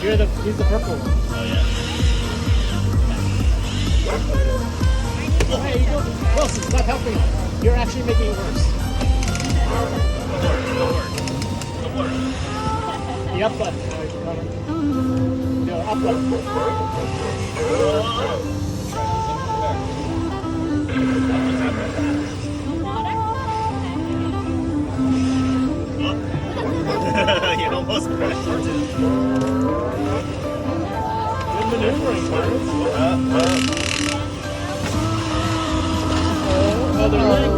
He's the purple one. Oh yeah. Oh, hey, you go. Wilson, stop helping. You're actually making it worse. Don't worry. The up button. No, up button. You almost crashed into it. Good maneuvering, Clarence. Oh, they're running